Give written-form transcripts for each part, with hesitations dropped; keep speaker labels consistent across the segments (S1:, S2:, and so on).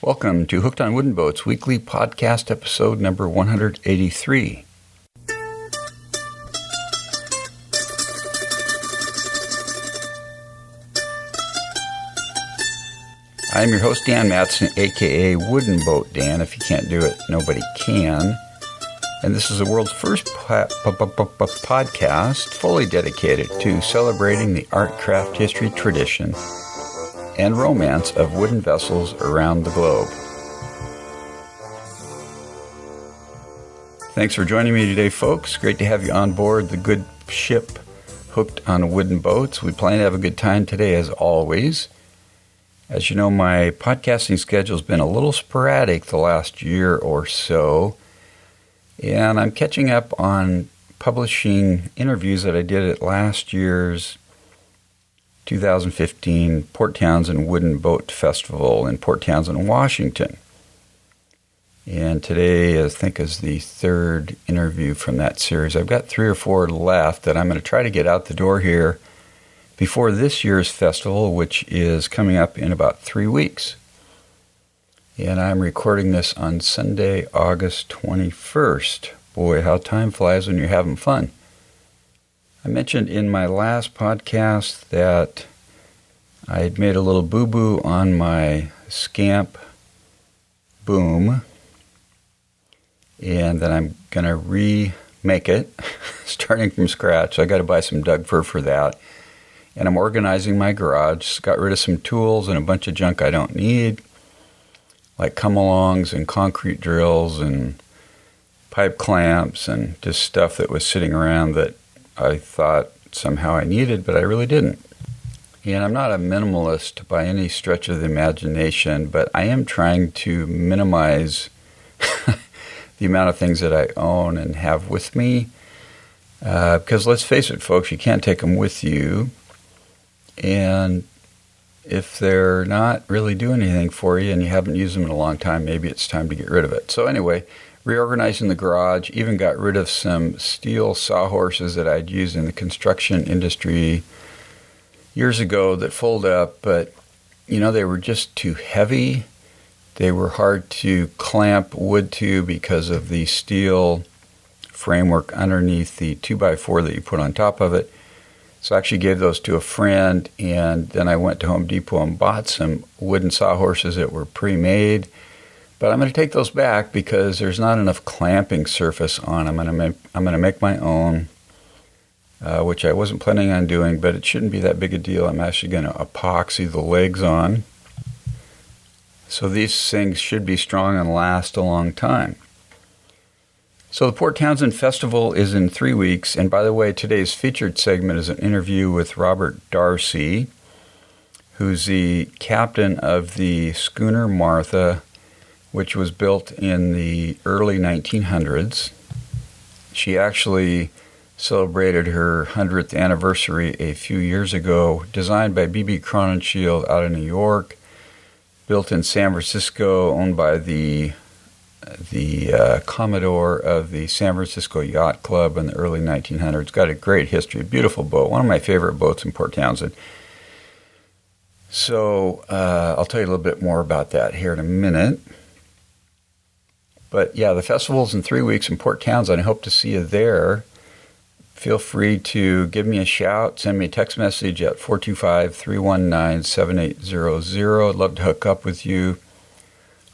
S1: Welcome to Hooked on Wooden Boats weekly podcast episode number 183. I'm your host, Dan Matson, aka Wooden Boat Dan. If you can't do it, nobody can. And this is the world's first podcast fully dedicated to celebrating the art, craft, history, tradition, and romance of wooden vessels around the globe. Thanks for joining me today, folks. Great to have you on board the good ship Hooked on Wooden Boats. We plan to have a good time today, as always. As you know, my podcasting schedule has been a little sporadic the last year or so, and I'm catching up on publishing interviews that I did at last year's 2015 Port Townsend Wooden Boat Festival in Port Townsend, Washington. And today, I think, is the third interview from that series. I've got 3 or 4 left that I'm going to try to get out the door here before this year's festival, which is coming up in about 3 weeks. And I'm recording this on Sunday, August 21st. Boy, how time flies when you're having fun. I mentioned in my last podcast that I had made a little boo-boo on my Scamp boom, and that I'm going to remake it, starting from scratch. So I got to buy some Doug fir for that. And I'm organizing my garage. Got rid of some tools and a bunch of junk I don't need, like come-alongs and concrete drills and pipe clamps and just stuff that was sitting around that I thought somehow I needed, but I really didn't. And I'm not a minimalist by any stretch of the imagination, but I am trying to minimize the amount of things that I own and have with me. Because let's face it, folks, you can't take them with you. And if they're not really doing anything for you and you haven't used them in a long time, maybe it's time to get rid of it. So anyway, reorganizing the garage, even got rid of some steel sawhorses that I'd used in the construction industry years ago that fold up, but they were just too heavy. They were hard to clamp wood to because of the steel framework underneath the 2x4 that you put on top of it. So I actually gave those to a friend, and then I went to Home Depot and bought some wooden sawhorses that were pre-made. But I'm going to take those back because there's not enough clamping surface on them. I'm going to make my own, which I wasn't planning on doing, but it shouldn't be that big a deal. I'm actually going to epoxy the legs on. So these things should be strong and last a long time. So the Port Townsend Festival is in 3 weeks. And by the way, today's featured segment is an interview with Robert Darcy, who's the captain of the Schooner Martha, which was built in the early 1900s. She actually celebrated her 100th anniversary a few years ago, designed by B.B. Crowninshield out of New York, built in San Francisco, owned by the Commodore of the San Francisco Yacht Club in the early 1900s. Got a great history, beautiful boat, one of my favorite boats in Port Townsend. So I'll tell you a little bit more about that here in a minute. But yeah, the festival's in 3 weeks in Port Townsend. I hope to see you there. Feel free to give me a shout. Send me a text message at 425-319-7800. I'd love to hook up with you.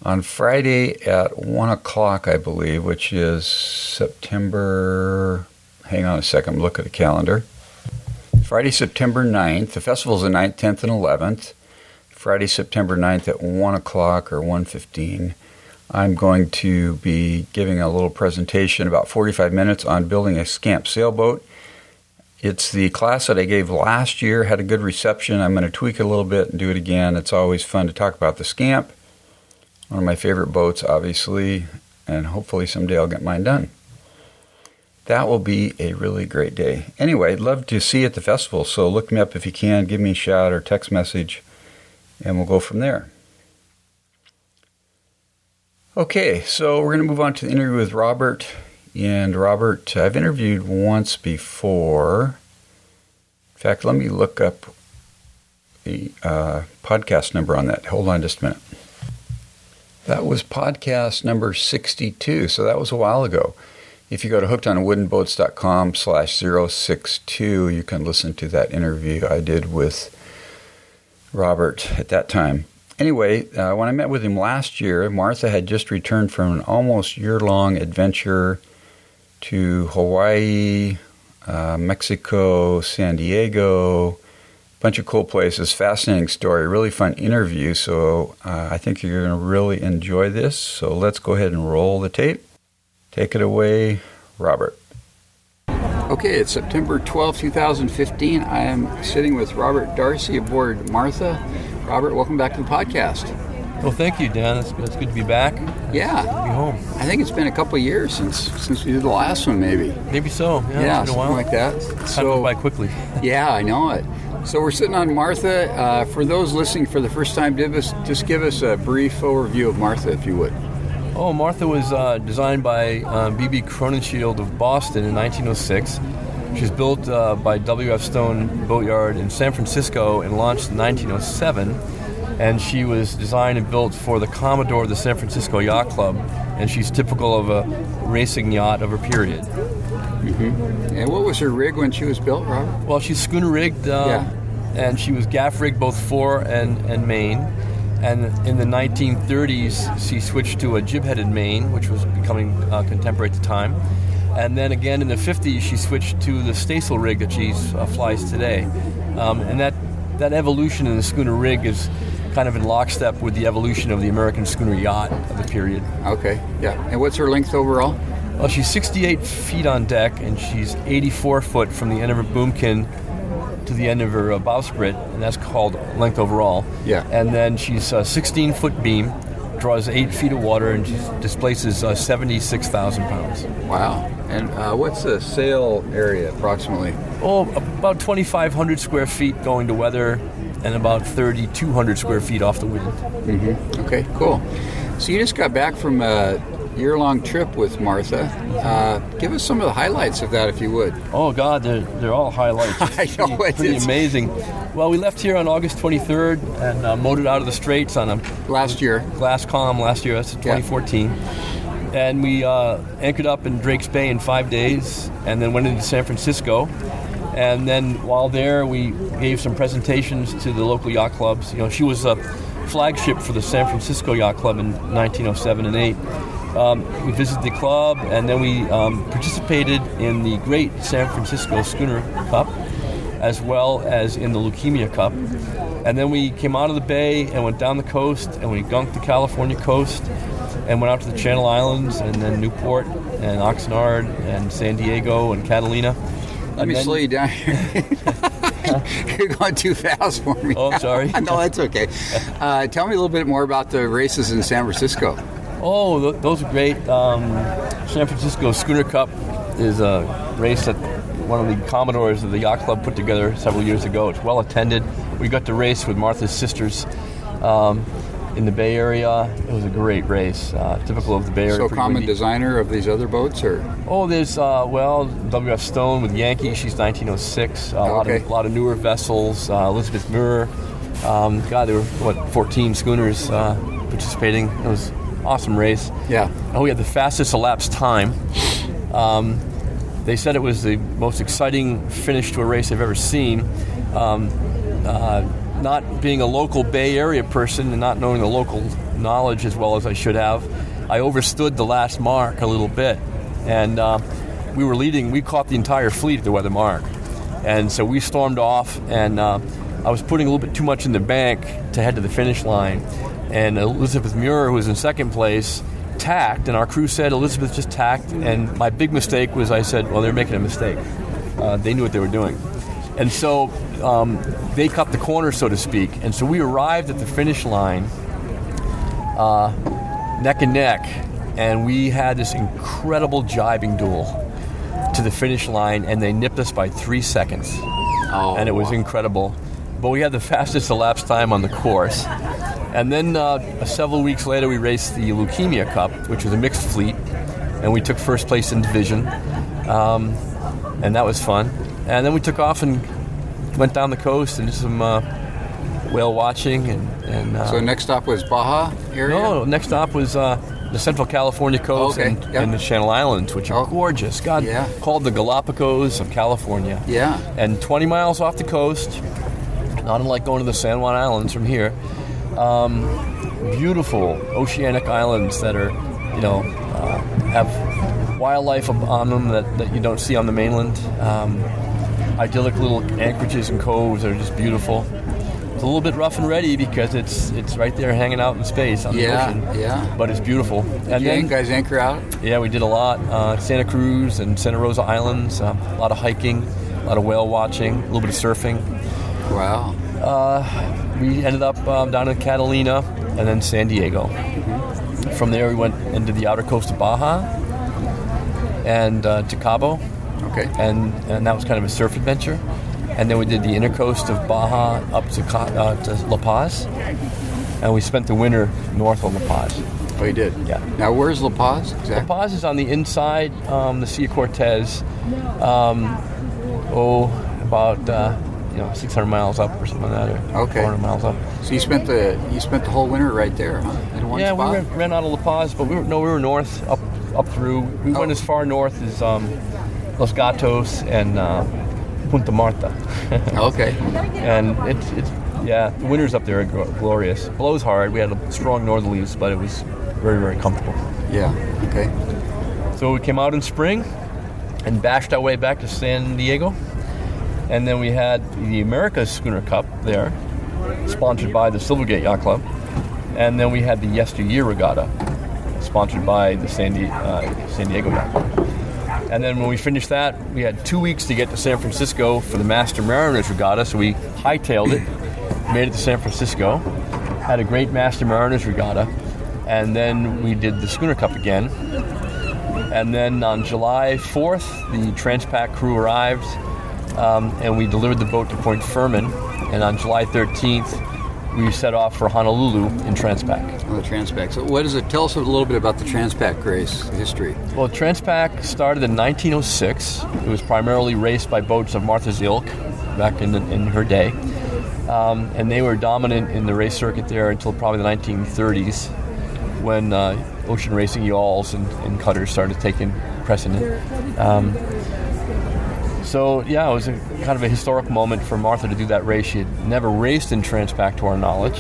S1: On Friday at 1 o'clock, I believe, which is September... Hang on a second, look at the calendar. Friday, September 9th. The festival's the 9th, 10th, and 11th. Friday, September 9th at 1 o'clock or 1:15. I'm going to be giving a little presentation, about 45 minutes, on building a Scamp sailboat. It's the class that I gave last year, had a good reception. I'm going to tweak it a little bit and do it again. It's always fun to talk about the Scamp. One of my favorite boats, obviously, and hopefully someday I'll get mine done. That will be a really great day. Anyway, I'd love to see you at the festival, so look me up if you can, give me a shout or text message, and we'll go from there. Okay, so we're going to move on to the interview with Robert. And Robert, I've interviewed once before. In fact, let me look up the podcast number on that. Hold on just a minute. That was podcast number 62, so that was a while ago. If you go to hookedonwoodenboats.com/062, you can listen to that interview I did with Robert at that time. Anyway, when I met with him last year, Martha had just returned from an almost year-long adventure to Hawaii, Mexico, San Diego, bunch of cool places, fascinating story, really fun interview, so I think you're going to really enjoy this. So let's go ahead and roll the tape. Take it away, Robert. Okay, it's September 12, 2015. I am sitting with Robert Darcy aboard Martha. Robert, welcome back to the podcast.
S2: Well, thank you, Dan. It's good to be back.
S1: Yeah.
S2: It's good to be home.
S1: I think it's been a couple of years since we did the last one, maybe.
S2: Maybe so. Yeah,
S1: it's been a while. Something like that.
S2: Time went by quickly.
S1: Yeah, I know it. So we're sitting on Martha. For those listening for the first time, just give us a brief overview of Martha, if you would.
S2: Oh, Martha was designed by B.B. Crowninshield of Boston in 1906. She was built by W.F. Stone Boatyard in San Francisco and launched in 1907. And she was designed and built for the Commodore of the San Francisco Yacht Club. And she's typical of a racing yacht of her period.
S1: Mm-hmm. And what was her rig when she was built, Robert?
S2: Well, she's schooner rigged, and she was gaff rigged both fore and main. And in the 1930s, she switched to a jib-headed main, which was becoming contemporary at the time. And then again in the 50s, she switched to the staysail rig that she flies today. And that evolution in the schooner rig is kind of in lockstep with the evolution of the American schooner yacht of the period.
S1: Okay, yeah. And what's her length overall?
S2: Well, she's 68 feet on deck, and she's 84 foot from the end of her boomkin to the end of her bowsprit, and that's called length overall.
S1: Yeah.
S2: And then she's a 16-foot beam, draws 8 feet of water, and she displaces 76,000 pounds.
S1: Wow. And what's the sail area approximately?
S2: Oh, about 2,500 square feet going to weather, and about 3,200 square feet off the wind.
S1: Mm-hmm. Okay, cool. So you just got back from a year-long trip with Martha. Give us some of the highlights of that, if you would.
S2: Oh, God, they're all highlights.
S1: I know
S2: pretty amazing. Well, we left here on August 23rd and motored out of the Straits on a
S1: last year.
S2: Glass calm last year. That's 2014. Yeah. And we anchored up in Drake's Bay in 5 days and then went into San Francisco. And then while there, we gave some presentations to the local yacht clubs. You know, she was a flagship for the San Francisco Yacht Club in 1907 and 8. We visited the club, and then we participated in the Great San Francisco Schooner Cup, as well as in the Leukemia Cup. And then we came out of the bay and went down the coast, and we gunked the California coast, and went out to the Channel Islands, and then Newport, and Oxnard, and San Diego, and Catalina.
S1: Let me slow you down here. You're going too fast for me.
S2: Oh, sorry.
S1: No, that's okay. Tell me a little bit more about the races in San Francisco.
S2: Oh, those are great. San Francisco Schooner Cup is a race that one of the Commodores of the Yacht Club put together several years ago. It's well attended. We got to race with Martha's sisters in the Bay Area. It was a great race, typical of the Bay Area.
S1: So common windy. Designer of these other boats, or?
S2: Oh, there's W.F. Stone with Yankee. She's 1906. A lot of newer vessels. Elizabeth Muir. God, there were 14 schooners participating. It was an awesome race.
S1: Yeah.
S2: And we had the fastest elapsed time. They said it was the most exciting finish to a race they've ever seen. Not being a local Bay Area person and not knowing the local knowledge as well as I should have, I overstood the last mark a little bit. And we were leading. We caught the entire fleet at the weather mark. And so we stormed off, and I was putting a little bit too much in the bank to head to the finish line. And Elizabeth Muir, who was in second place, tacked, and our crew said, Elizabeth just tacked. And my big mistake was I said, well, they're making a mistake. They knew what they were doing. And so they cut the corner, so to speak. And so we arrived at the finish line neck and neck, and we had this incredible jibing duel to the finish line, and they nipped us by 3 seconds.
S1: Oh,
S2: and it was incredible. But we had the fastest elapsed time on the course. And then several weeks later, we raced the Leukemia Cup, which was a mixed fleet, and we took first place in division. And that was fun. And then we took off and went down the coast and did some whale watching. And
S1: so next stop was Baja area?
S2: No, next stop was the Central California coast and the Channel Islands, which are gorgeous. Called the Galapagos of California.
S1: Yeah.
S2: And 20 miles off the coast, not unlike going to the San Juan Islands from here, beautiful oceanic islands that are, have wildlife on them that you don't see on the mainland. Idyllic little anchorages and coves that are just beautiful. It's a little bit rough and ready because it's right there hanging out in space on the ocean. Yeah. But it's beautiful.
S1: Did you guys anchor out?
S2: Yeah, we did a lot. Santa Cruz and Santa Rosa Islands, a lot of hiking, a lot of whale watching, a little bit of surfing.
S1: Wow.
S2: We ended up down in Catalina and then San Diego. From there, we went into the outer coast of Baja and to Cabo.
S1: Okay.
S2: And that was kind of a surf adventure. And then we did the inner coast of Baja up to La Paz. And we spent the winter north of La Paz.
S1: Oh, you did?
S2: Yeah.
S1: Now, where's La Paz exactly?
S2: La Paz is on the inside, the Sea of Cortez. About 600 miles up or something like that, or 400 miles up.
S1: So you spent the whole winter right there, huh? In one spot?
S2: We ran out of La Paz, but we were north up through. We went as far north as Los Gatos and Punta Martha.
S1: Okay.
S2: And it's the winters up there are glorious. It blows hard. We had a strong northerlies, but it was very, very comfortable.
S1: Yeah. Okay.
S2: So we came out in spring and bashed our way back to San Diego. And then we had the America's Schooner Cup there, sponsored by the Silvergate Yacht Club. And then we had the Yesteryear Regatta, sponsored by the San Diego Yacht Club. And then when we finished that, we had 2 weeks to get to San Francisco for the Master Mariners Regatta, so we hightailed it, made it to San Francisco, had a great Master Mariners Regatta, and then we did the Schooner Cup again. And then on July 4th, the Transpac crew arrived, and we delivered the boat to Point Furman. And on July 13th, we set off for Honolulu in Transpac.
S1: Oh, the Transpac. So what is it? Tell us a little bit about the Transpac race history.
S2: Well, Transpac started in 1906. It was primarily raced by boats of Martha's ilk back in her day. And they were dominant in the race circuit there until probably the 1930s when ocean racing yawls and cutters started taking precedent. So, it was a kind of a historic moment for Martha to do that race. She had never raced in Transpac to our knowledge.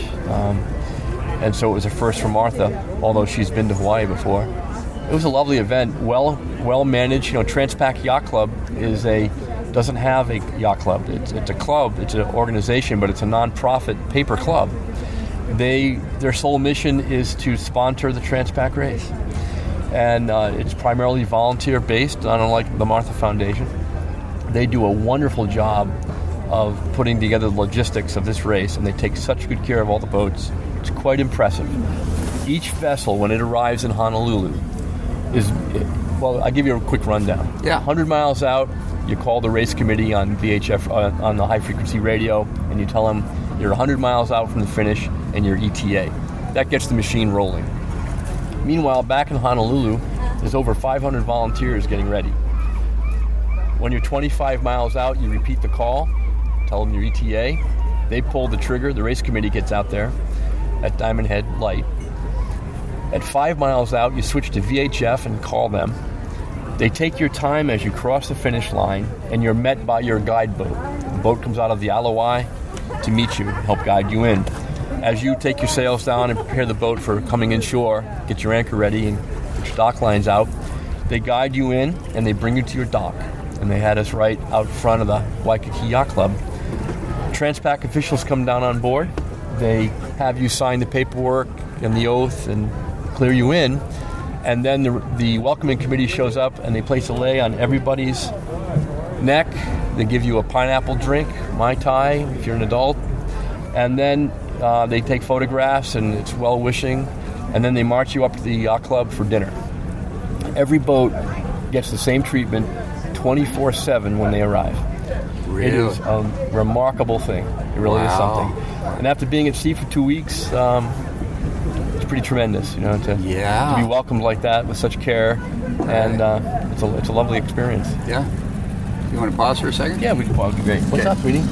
S2: And so it was a first for Martha, although she's been to Hawaii before. It was a lovely event, well managed. Transpac Yacht Club doesn't have a yacht club. It's a club, it's an organization, but it's a non-profit paper club. Their sole mission is to sponsor the Transpac race. And it's primarily volunteer-based, not unlike the Martha Foundation. They do a wonderful job of putting together the logistics of this race, and they take such good care of all the boats. It's quite impressive. Each vessel, when it arrives in Honolulu, I'll give you a quick rundown.
S1: Yeah.
S2: 100 miles out, you call the race committee on VHF, on the high-frequency radio, and you tell them you're 100 miles out from the finish and you're ETA. That gets the machine rolling. Meanwhile, back in Honolulu, there's over 500 volunteers getting ready. When you're 25 miles out, you repeat the call, tell them your ETA. They pull the trigger. The race committee gets out there at Diamond Head Light. At 5 miles out, you switch to VHF and call them. They take your time as you cross the finish line, and you're met by your guide boat. The boat comes out of the Alawai to meet you, help guide you in. As you take your sails down and prepare the boat for coming inshore, get your anchor ready and put your dock lines out, they guide you in and they bring you to your dock. And they had us right out front of the Waikiki Yacht Club. Transpac officials come down on board. They have you sign the paperwork and the oath and clear you in. And then the welcoming committee shows up and they place a lei on everybody's neck. They give you a pineapple drink, Mai Tai, if you're an adult. And then they take photographs and it's well-wishing. And then they march you up to the yacht club for dinner. Every boat gets the same treatment 24/7 when they arrive.
S1: Really?
S2: It is a remarkable thing. It really is something. And after being at sea for 2 weeks, it's pretty tremendous, to be welcomed like that with such care, and it's a lovely experience.
S1: Yeah. You want to pause for a second?
S2: Yeah, we can pause. Great. What's up, sweetie?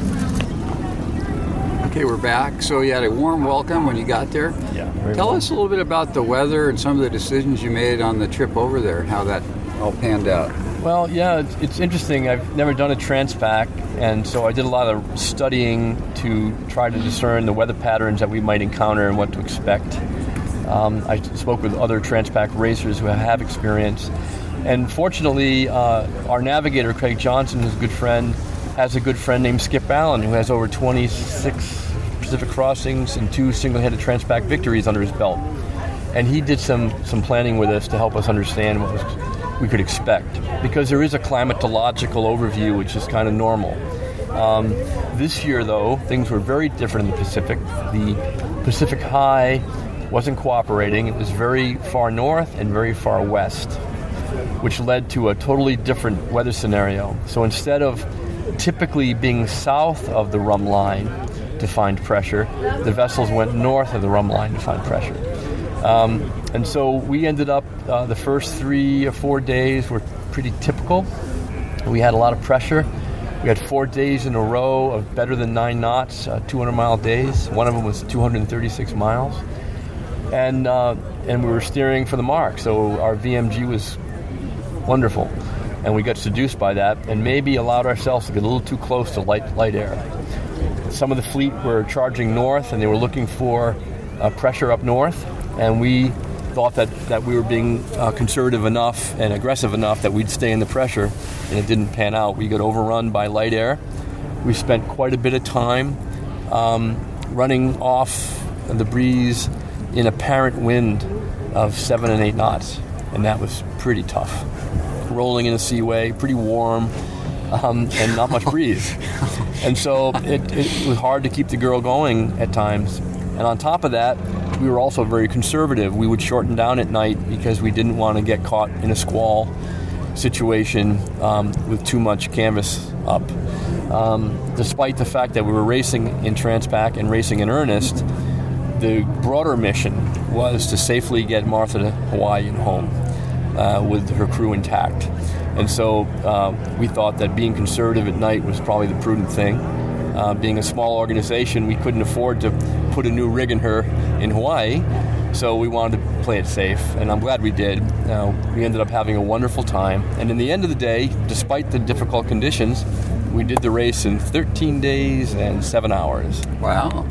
S1: Okay, we're back. So you had a warm welcome when you got there.
S2: Yeah.
S1: Tell us a little bit about the weather and some of the decisions you made on the trip over there, how that all panned out.
S2: Well, yeah, it's interesting. I've never done a Transpac, and so I did a lot of studying to try to discern the weather patterns that we might encounter and what to expect. I spoke with other Transpac racers who have experience. And fortunately, our navigator, Craig Johnson, who's a good friend, has a good friend named Skip Allen, who has over 26 Pacific crossings and 2 single-handed Transpac victories under his belt. And he did some planning with us to help us understand what we could expect. Because there is a climatological overview, which is kind of normal. This year, though, things were very different in the Pacific. The Pacific High wasn't cooperating. It was very far north and very far west, which led to a totally different weather scenario. So instead of typically being south of the rum line to find pressure, the vessels went north of the rum line to find pressure. And so we ended up, the first 3 or 4 days were pretty typical. We had a lot of pressure. We had 4 days in a row of better than 9 knots, 200-mile days. One of them was 236 miles. And we were steering for the mark, so our VMG was wonderful. And we got seduced by that and maybe allowed ourselves to get a little too close to light air. Some of the fleet were charging north, and they were looking for pressure up north, and we thought that we were being conservative enough and aggressive enough that we'd stay in the pressure, and it didn't pan out. We got overrun by light air. We spent quite a bit of time running off the breeze in apparent wind of 7 and 8 knots, and that was pretty tough. Rolling in a seaway, pretty warm, and not much breeze. And so it was hard to keep the girl going at times. And on top of that, we were also very conservative. We would shorten down at night because we didn't want to get caught in a squall situation with too much canvas up. Despite the fact that we were racing in Transpac and racing in earnest, the broader mission was to safely get Martha to Hawaii and home with her crew intact. And so we thought that being conservative at night was probably the prudent thing. Being a small organization, we couldn't afford to put a new rig in her in Hawaii, so we wanted to play it safe, and I'm glad we did. We ended up having a wonderful time, and in the end of the day, despite the difficult conditions, we did the race in 13 days and 7 hours.
S1: Wow.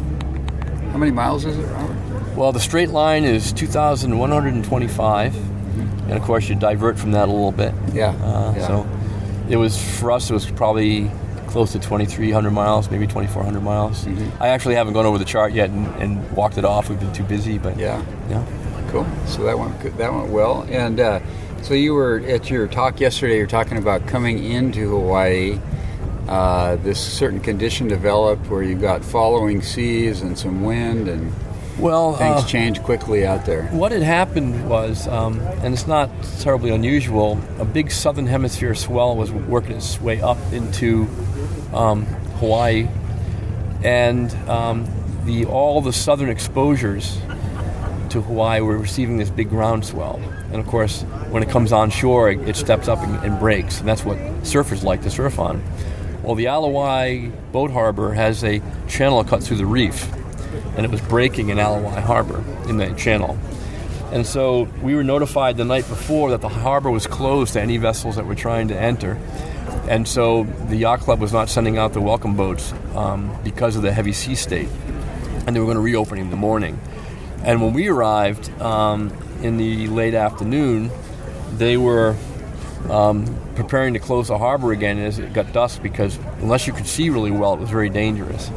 S1: How many miles is it, Robert?
S2: Well, the straight line is 2,125, and of course you divert from that a little bit.
S1: Yeah.
S2: So it was, for us, it was probably close to 2,300 miles, maybe 2,400 miles. Mm-hmm. I actually haven't gone over the chart yet and walked it off. We've been too busy, but yeah.
S1: Cool. So that went good. That went well. And so you were at your talk yesterday. You're talking about coming into Hawaii. This certain condition developed where you got following seas and some wind, and things changed quickly out there. What
S2: had happened was, and it's not terribly unusual, a big southern hemisphere swell was working its way up into Hawaii, and all the southern exposures to Hawaii were receiving this big groundswell. And of course, when it comes onshore, it steps up and breaks, and that's what surfers like to surf on. Well, the Alawai boat harbor has a channel cut through the reef, and it was breaking in Alawai Harbor in the channel. And so we were notified the night before that the harbor was closed to any vessels that were trying to enter. And so the yacht club was not sending out the welcome boats because of the heavy sea state. And they were going to reopen in the morning. And when we arrived in the late afternoon, they were preparing to close the harbor again as it got dusk, because unless you could see really well, it was very dangerous.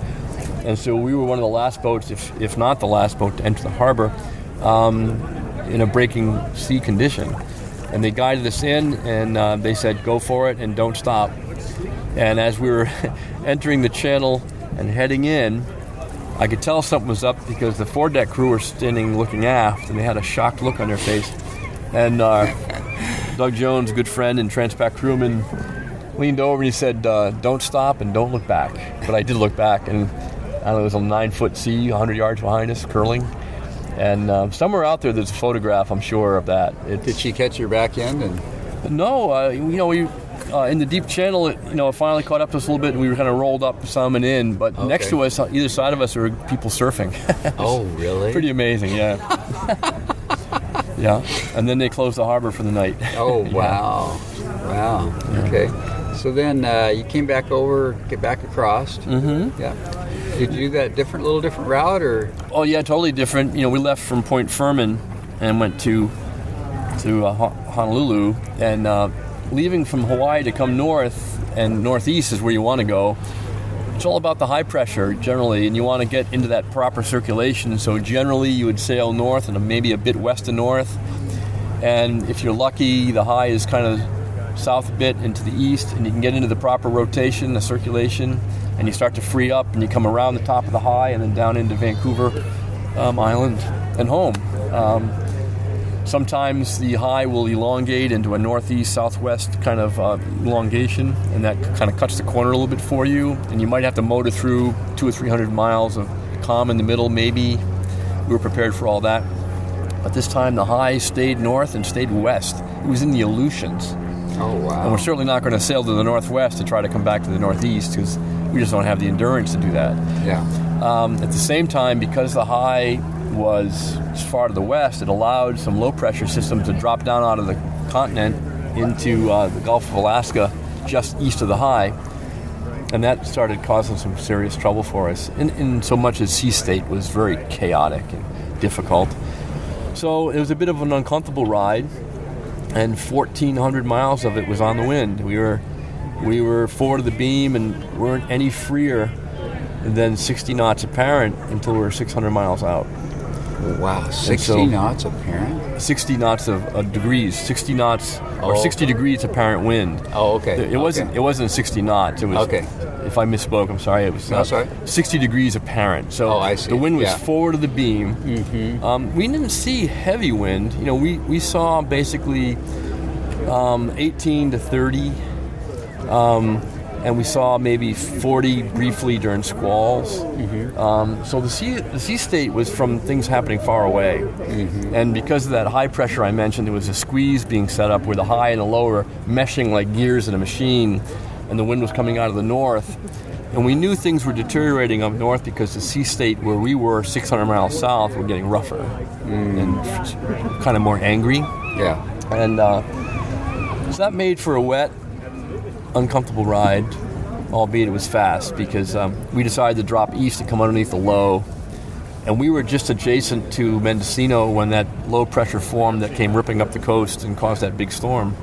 S2: And so we were one of the last boats, if not the last boat, to enter the harbor in a breaking sea condition. And they guided us in, and they said, go for it and don't stop. And as we were entering the channel and heading in, I could tell something was up because the foredeck crew were standing looking aft, and they had a shocked look on their face. And Doug Jones, good friend and Transpac crewman, leaned over and he said, don't stop and don't look back. But I did look back, and I don't know, it was a 9-foot sea 100 yards behind us, curling. And somewhere out there there's a photograph, I'm sure, of that.
S1: Did she catch your back end?
S2: No, In the deep channel, it finally caught up to us a little bit, and we were kind of rolled up some and in. But next to us, on either side of us, are people surfing.
S1: Oh, really?
S2: Pretty amazing, yeah. Yeah, and then they closed the harbor for the night.
S1: Oh, wow. Wow.
S2: Yeah.
S1: Okay. So then you came back over, get back across.
S2: Mm-hmm.
S1: Yeah. Did you do that little different route, or?
S2: Oh, yeah, totally different. We left from Point Furman and went to Honolulu, and leaving from Hawaii to come north and northeast is where you want to go. It's all about the high pressure generally, and you want to get into that proper circulation. So generally you would sail north and maybe a bit west of north. And if you're lucky, the high is kind of south a bit into the east, and you can get into the proper rotation, the circulation, and you start to free up, and you come around the top of the high and then down into Vancouver Island and home. Sometimes the high will elongate into a northeast-southwest kind of elongation, and that kind of cuts the corner a little bit for you, and you might have to motor through 200 or 300 miles of calm in the middle, maybe. We were prepared for all that. But this time the high stayed north and stayed west. It was in the Aleutians.
S1: Oh, wow.
S2: And we're certainly not going to sail to the northwest to try to come back to the northeast, because we just don't have the endurance to do that.
S1: Yeah.
S2: At the same time, because the high was far to the west, it allowed some low-pressure systems to drop down out of the continent into the Gulf of Alaska just east of the high, and that started causing some serious trouble for us, in so much as sea state was very chaotic and difficult. So it was a bit of an uncomfortable ride, and 1,400 miles of it was on the wind. We were forward of the beam and weren't any freer than 60 knots apparent until we were 600 miles out.
S1: Wow, 60 knots apparent?
S2: 60 knots of degrees, 60 knots, or 60 degrees apparent wind.
S1: Oh, okay.
S2: It wasn't 60 knots. It was,
S1: okay.
S2: If I misspoke, I'm sorry. It was
S1: sorry.
S2: 60 degrees apparent. So
S1: I see.
S2: The wind was
S1: Yeah.
S2: forward of the beam.
S1: Mm-hmm.
S2: We didn't see heavy wind. We saw basically 18 to 30. And we saw maybe 40 briefly during squalls. Mm-hmm. So the sea state was from things happening far away. Mm-hmm. And because of that high pressure I mentioned, there was a squeeze being set up where the high and the low were meshing like gears in a machine, and the wind was coming out of the north. And we knew things were deteriorating up north because the sea state where we were 600 miles south were getting rougher and kind of more angry.
S1: Yeah.
S2: And so that made for a wet, uncomfortable ride, albeit it was fast, because we decided to drop east and come underneath the low, and we were just adjacent to Mendocino when that low pressure formed that came ripping up the coast and caused that big storm.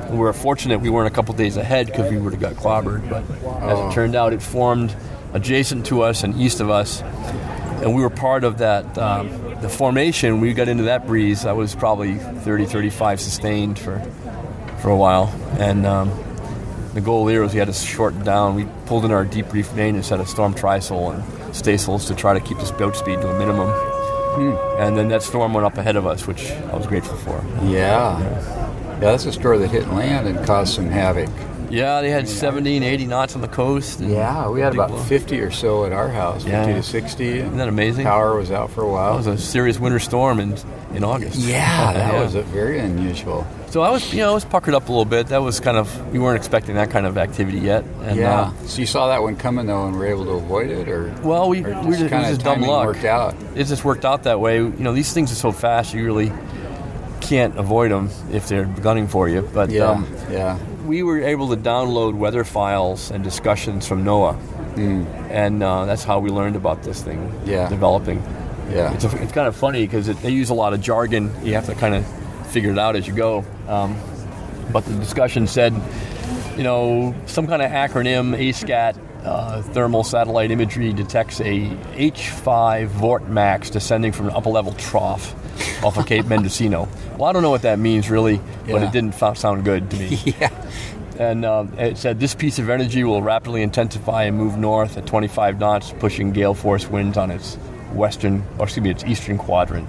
S2: We were fortunate we weren't a couple days ahead, because we would have got clobbered, but as it turned out, it formed adjacent to us and east of us, and we were part of that the formation. We got into that breeze. That was probably 30, 35 sustained for a while, and the goal there was we had to shorten down. We pulled in our deep reef main and set a storm trysail and staysails to try to keep this boat speed to a minimum. And then that storm went up ahead of us, which I was grateful for.
S1: Yeah, that's a storm that hit land and caused some havoc.
S2: Yeah, they had 70 and 80 knots on the coast.
S1: Yeah, we had about 50 or so at our house, 50 to 60.
S2: Isn't that amazing?
S1: Power was out for a while.
S2: That was a serious winter storm in August.
S1: Yeah, that was very unusual.
S2: So I was puckered up a little bit. That was we weren't expecting that kind of activity yet. And,
S1: so you saw that one coming, though, and were able to avoid it?
S2: Well, we just dumb luck.
S1: Worked out?
S2: It just worked out that way. These things are so fast, you really can't avoid them if they're gunning for you. But we were able to download weather files and discussions from NOAA. And that's how we learned about this thing developing. Yeah, it's kind of funny because they use a lot of jargon. You have to kind of figure it out as you go. But the discussion said, some kind of acronym, ASCAT, thermal satellite imagery detects a H5 Vort max descending from an upper level trough off of Cape Mendocino. Well, I don't know what that means really, but it didn't sound good to me. And it said this piece of energy will rapidly intensify and move north at 25 knots, pushing gale force winds on its eastern quadrant.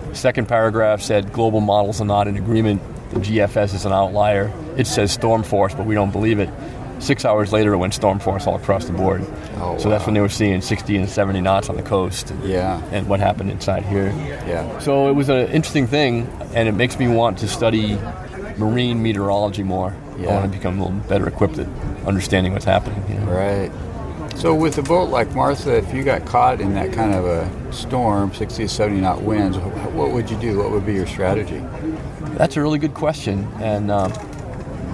S2: The second paragraph said global models are not in agreement. The GFS is an outlier. It says storm force, but we don't believe it. 6 hours later, it went storm force all across the board. So that's when they were seeing 60 and 70 knots on the coast. And what happened inside here. So it was an interesting thing, and it makes me want to study marine meteorology more.
S1: Yeah.
S2: I want to become a little better equipped at understanding what's happening.
S1: Right. So with a boat like Martha, if you got caught in that kind of a storm, 60 to 70 knot winds, what would you do? What would be your strategy?
S2: That's a really good question. And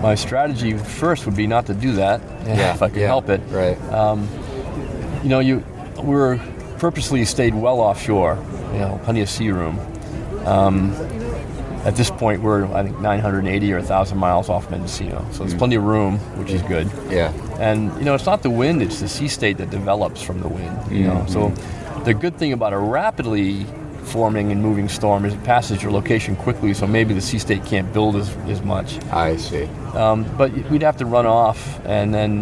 S2: my strategy first would be not to do that if I could help it.
S1: Right.
S2: We're purposely stayed well offshore, plenty of sea room. At this point, we're, I think, 980 or 1,000 miles off Mendocino. So there's plenty of room, which is good.
S1: Yeah.
S2: And, it's not the wind, it's the sea state that develops from the wind, So the good thing about a rapidly forming and moving storm is it passes your location quickly, so maybe the sea state can't build as much.
S1: I see.
S2: But we'd have to run off and then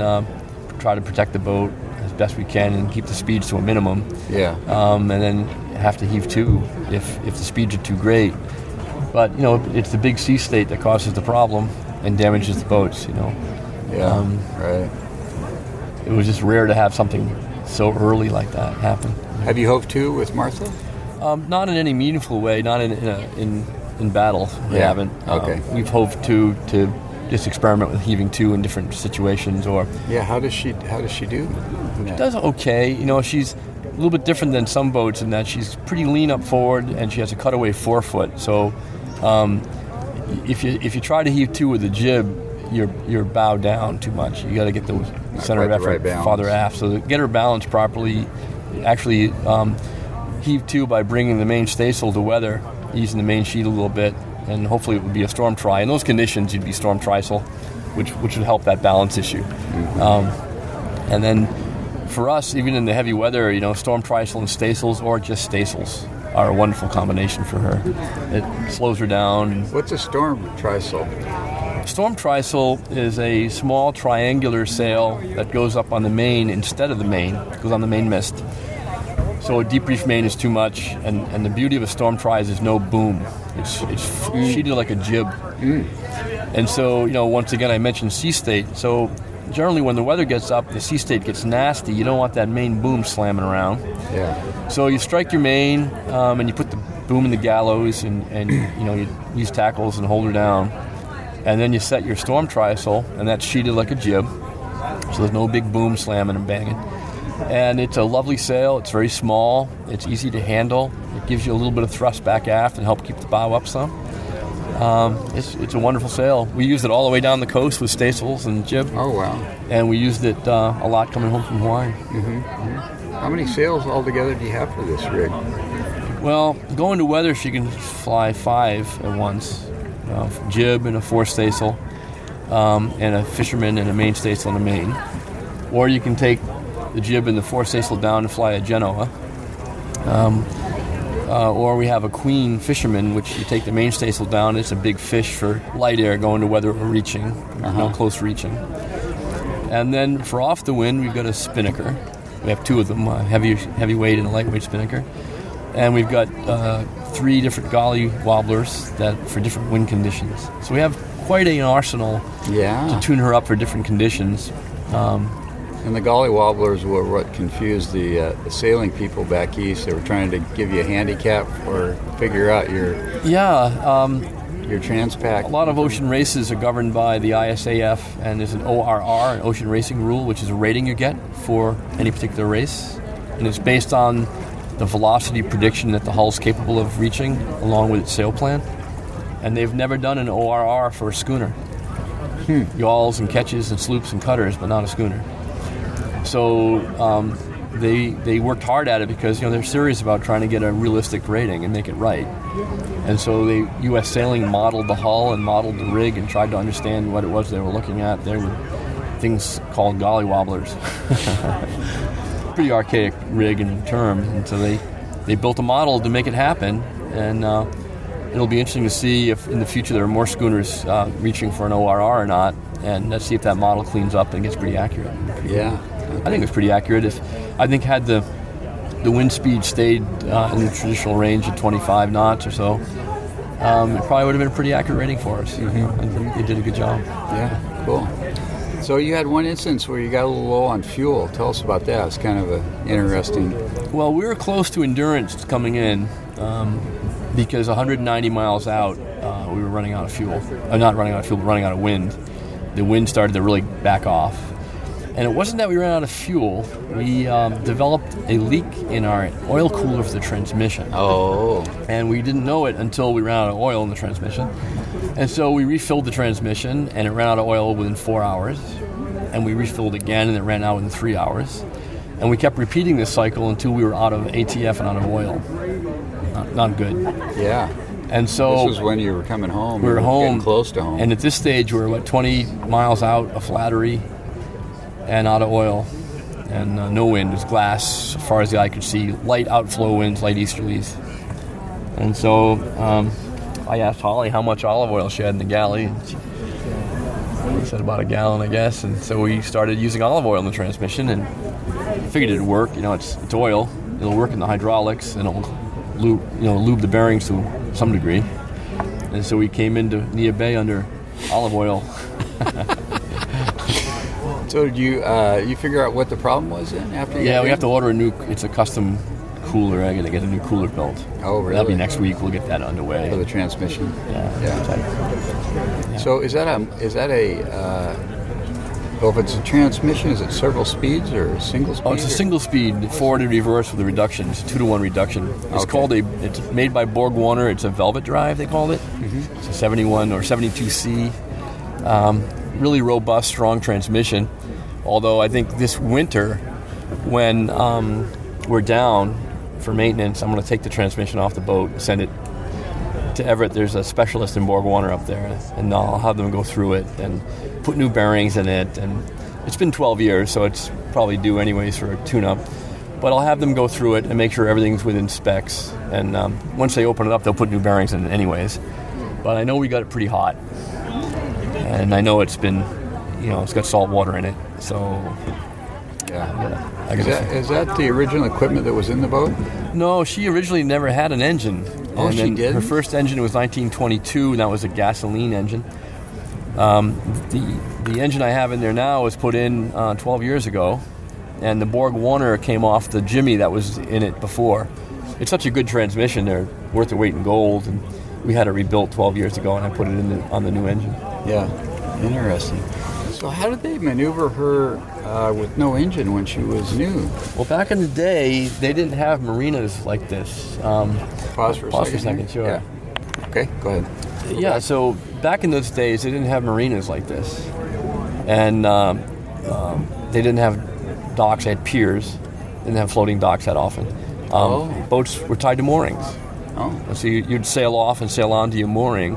S2: try to protect the boat as best we can and keep the speeds to a minimum.
S1: Yeah.
S2: And then have to heave to if the speeds are too great. But, it's the big sea state that causes the problem and damages the boats,
S1: Yeah, right.
S2: It was just rare to have something so early like that happen.
S1: Have you hove to with Martha?
S2: Not in any meaningful way, not in battle. We haven't.
S1: Okay.
S2: We've hove to just experiment with heaving to in different situations. Or
S1: yeah, how does she do?
S2: She does okay. She's a little bit different than some boats in that she's pretty lean up forward and she has a cutaway forefoot. So if you try to heave to with a jib, you're bowed down too much. You got to get the center of effort farther aft. So to get her balanced properly, actually heave to by bringing the main staysail to weather, easing the main sheet a little bit, and hopefully it would be a storm try. In those conditions, you'd be storm trysail, which would help that balance issue. And then for us, even in the heavy weather, storm trysail and staysails, or just staysails, are a wonderful combination for her. It slows her down.
S1: What's a storm trysail?
S2: Storm trysail is a small triangular sail that goes up on the main instead of the main. It goes on the main mast. So a deep reef main is too much, and the beauty of a storm try is there's no boom. It's sheeted like a jib. And so, once again, I mentioned sea state. So generally when the weather gets up, the sea state gets nasty. You don't want that main boom slamming around.
S1: Yeah.
S2: So you strike your main, and you put the boom in the gallows, and you use tackles and hold her down. And then you set your storm trysail, and that's sheeted like a jib. So there's no big boom slamming and banging. And it's a lovely sail. It's very small. It's easy to handle. It gives you a little bit of thrust back aft and help keep the bow up some. It's a wonderful sail. We used it all the way down the coast with staysails and jib.
S1: Oh, wow.
S2: And we used it a lot coming home from Hawaii.
S1: How many sails altogether do you have for this rig?
S2: Well, going to weather, she can fly 5 at once. Jib and a forestaysail, and a fisherman and a main staysail and a main. Or you can take the jib and the forestaysail down and fly a Genoa. Or we have a queen fisherman, which you take the main staysail down. It's a big fish for light air going to weather or reaching, no close reaching. And then for off the wind, we've got a spinnaker. We have 2 of them, a heavyweight and a lightweight spinnaker. And we've got 3 different golly wobblers that for different wind conditions. So we have quite an arsenal to tune her up for different conditions.
S1: And the golly wobblers were what confused the sailing people back east. They were trying to give you a handicap or figure out your transpac.
S2: A lot of ocean races are governed by the ISAF, and there's an ORR, an ocean racing rule, which is a rating you get for any particular race. And it's based on the velocity prediction that the hull's capable of reaching along with its sail plan. And they've never done an ORR for a schooner. Yawls and ketches and sloops and cutters, but not a schooner. So they worked hard at it because they're serious about trying to get a realistic rating and make it right. And so U.S. Sailing modeled the hull and modeled the rig and tried to understand what it was they were looking at. There were things called golly wobblers. Pretty archaic rig and term. And so they built a model to make it happen. And it'll be interesting to see if in the future there are more schooners reaching for an ORR or not. And let's see if that model cleans up and gets pretty accurate.
S1: Yeah.
S2: I think it was pretty accurate. Had the wind speed stayed in the traditional range of 25 knots or so, it probably would have been a pretty accurate rating for us. I think they did a good job.
S1: Yeah, cool. So you had one instance where you got a little low on fuel. Tell us about that. It's kind of an interesting...
S2: Well, we were close to endurance coming in because 190 miles out, we were running out of fuel. Not running out of fuel, but running out of wind. The wind started to really back off. And it wasn't that we ran out of fuel. We developed a leak in our oil cooler for the transmission.
S1: Oh.
S2: And we didn't know it until we ran out of oil in the transmission. And so we refilled the transmission, and it ran out of oil within 4 hours. And we refilled again, and it ran out within 3 hours. And we kept repeating this cycle until we were out of ATF and out of oil. Not good.
S1: Yeah.
S2: And so
S1: this was when you were coming home.
S2: We were home.
S1: Getting close to home.
S2: And at this stage, we were, 20 miles out of Flattery and out of oil. And no wind. It was glass as far as the eye could see. Light outflow winds, light easterlies. And so I asked Holly how much olive oil she had in the galley. And she said about a gallon, I guess. And so we started using olive oil in the transmission, and figured it'd work. It's oil. It'll work in the hydraulics, and it'll lube the bearings to some degree. And so we came into Neah Bay under olive oil.
S1: So did you figure out what the problem was then after?
S2: Yeah, we have to order it's a custom cooler. I got to get a new cooler built.
S1: Oh, really?
S2: That'll be next week. We'll get that underway.
S1: For the transmission.
S2: Yeah.
S1: So is that a well, if it's a transmission, is it several speeds or single speed?
S2: Oh, it's a single speed, forward and reverse with a reduction. It's a 2-to-1 reduction. It's made by Borg Warner. It's a velvet drive, they called it. Mm-hmm. It's a 71 or 72C. Really robust, strong transmission. Although I think this winter, when we're down for maintenance, I'm going to take the transmission off the boat and send it to Everett. There's a specialist in Borg Warner up there, and I'll have them go through it and put new bearings in it. And it's been 12 years, so it's probably due anyways for a tune-up. But I'll have them go through it and make sure everything's within specs. And once they open it up, they'll put new bearings in it anyways. But I know we got it pretty hot. And I know it's been, it's got salt water in it. So,
S1: yeah. Is that the original equipment that was in the boat?
S2: No, she originally never had an engine.
S1: Oh, she did?
S2: Her first engine was 1922, and that was a gasoline engine. The engine I have in there now was put in 12 years ago, and the Borg Warner came off the Jimmy that was in it before. It's such a good transmission; they're worth their weight in gold. And we had it rebuilt 12 years ago, and I put it on the new engine.
S1: Yeah, interesting. So how did they maneuver her with no engine when she was new?
S2: Well, back in the day, they didn't have marinas like this.
S1: Pause for a second,
S2: sure.
S1: Yeah. Okay, go ahead.
S2: Yeah, so back in those days, they didn't have marinas like this. And they didn't have docks. They had piers. They didn't have floating docks that often. Boats were tied to moorings.
S1: Oh.
S2: So you'd sail off and sail on to your mooring.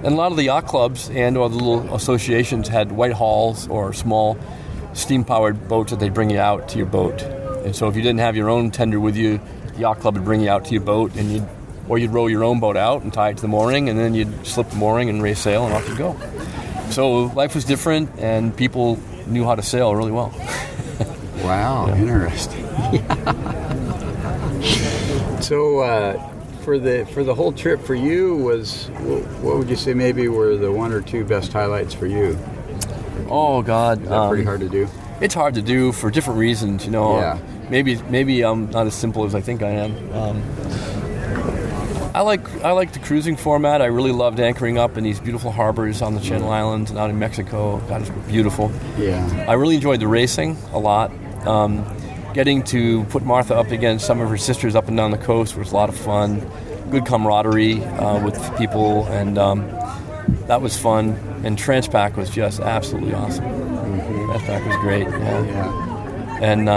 S2: And a lot of the yacht clubs and or the little associations had white hulls or small steam-powered boats that they'd bring you out to your boat. And so if you didn't have your own tender with you, the yacht club would bring you out to your boat, and you'd row your own boat out and tie it to the mooring, and then you'd slip the mooring and raise sail, and off you go. So life was different, and people knew how to sail really well.
S1: Wow, yeah. Interesting. So for the whole trip for you, what would you say maybe were the one or two best highlights for you?
S2: Oh God,
S1: is that pretty hard to do?
S2: It's hard to do for different reasons,
S1: Yeah.
S2: Maybe I'm not as simple as I think I am. I like the cruising format. I really loved anchoring up in these beautiful harbors on the Channel Islands and out in Mexico. God, it's beautiful.
S1: Yeah.
S2: I really enjoyed the racing a lot. Getting to put Martha up against some of her sisters up and down the coast was a lot of fun. Good camaraderie with people, and that was fun. And Transpac was just absolutely awesome. Mm-hmm. Transpac was great. Yeah. And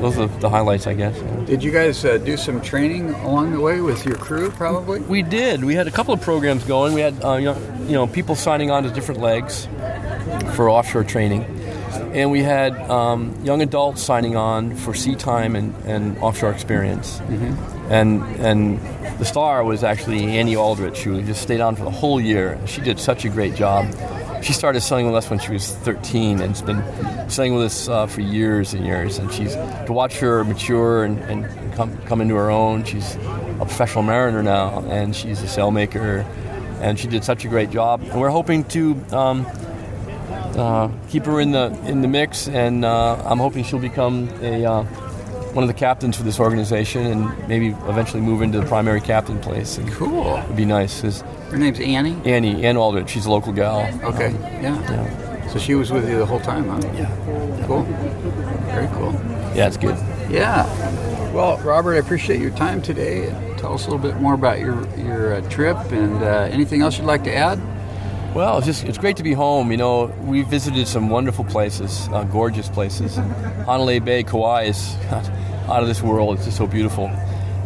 S2: those are the highlights, I guess.
S1: Did you guys do some training along the way with your crew, probably?
S2: We did. We had a couple of programs going. We had people signing on to different legs for offshore training. And we had young adults signing on for sea time and offshore experience. Mm-hmm. And the star was actually Annie Aldrich, who just stayed on for the whole year. She did such a great job. She started sailing with us when she was 13 and has been sailing with us for years and years. And to watch her mature and come into her own. She's a professional mariner now, and she's a sailmaker. And she did such a great job. And we're hoping to keep her in the mix, and I'm hoping she'll become a one of the captains for this organization, and maybe eventually move into the primary captain place. And
S1: Cool.
S2: it'd be nice.
S1: Her name's Annie?
S2: Ann Aldrich. She's a local gal.
S1: Okay,
S2: Yeah.
S1: So she was with you the whole time, huh?
S2: Yeah.
S1: Cool. Very cool.
S2: Yeah, it's good.
S1: Yeah. Well, Robert, I appreciate your time today. Tell us a little bit more about your trip and anything else you'd like to add?
S2: Well, it's great to be home. You know, we visited some wonderful places, gorgeous places. Honolulu Bay, Kauai is out of this world. It's just so beautiful.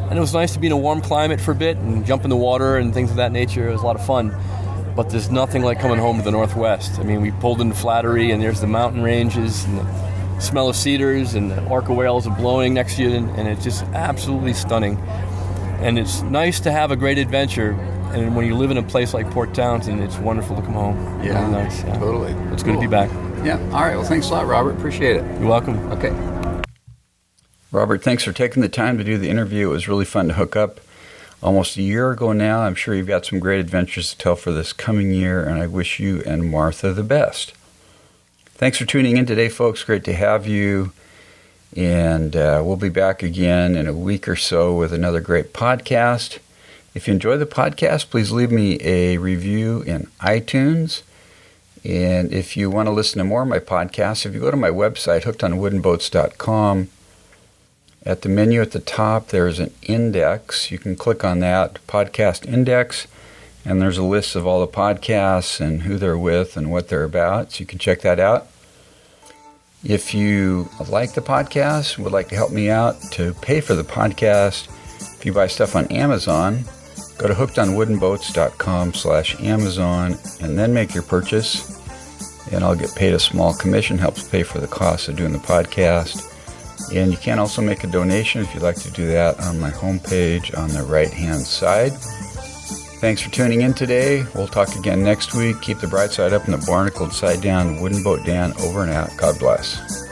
S2: And it was nice to be in a warm climate for a bit and jump in the water and things of that nature. It was a lot of fun. But there's nothing like coming home to the Northwest. I mean, we pulled into Flattery, and there's the mountain ranges and the smell of cedars, and the orca whales are blowing next to you, and it's just absolutely stunning. And it's nice to have a great adventure. And when you live in a place like Port Townsend, it's wonderful to come home.
S1: Yeah,
S2: really nice. Yeah.
S1: Totally.
S2: It's good to be back.
S1: Yeah. All right. Well, thanks a lot, Robert. Appreciate it.
S2: You're welcome.
S1: Okay. Robert, thanks for taking the time to do the interview. It was really fun to hook up almost a year ago now. I'm sure you've got some great adventures to tell for this coming year, and I wish you and Martha the best. Thanks for tuning in today, folks. Great to have you. And we'll be back again in a week or so with another great podcast. If you enjoy the podcast, please leave me a review in iTunes. And if you want to listen to more of my podcasts, if you go to my website, hookedonwoodenboats.com, at the menu at the top, there's an index. You can click on that, podcast index, and there's a list of all the podcasts and who they're with and what they're about, so you can check that out. If you like the podcast, would like to help me out to pay for the podcast, if you buy stuff on Amazon, go to hookedonwoodenboats.com/Amazon and then make your purchase, and I'll get paid a small commission, helps pay for the cost of doing the podcast. And you can also make a donation if you'd like to do that on my homepage on the right-hand side. Thanks for tuning in today. We'll talk again next week. Keep the bright side up and the barnacled side down. Wooden Boat Dan over and out. God bless.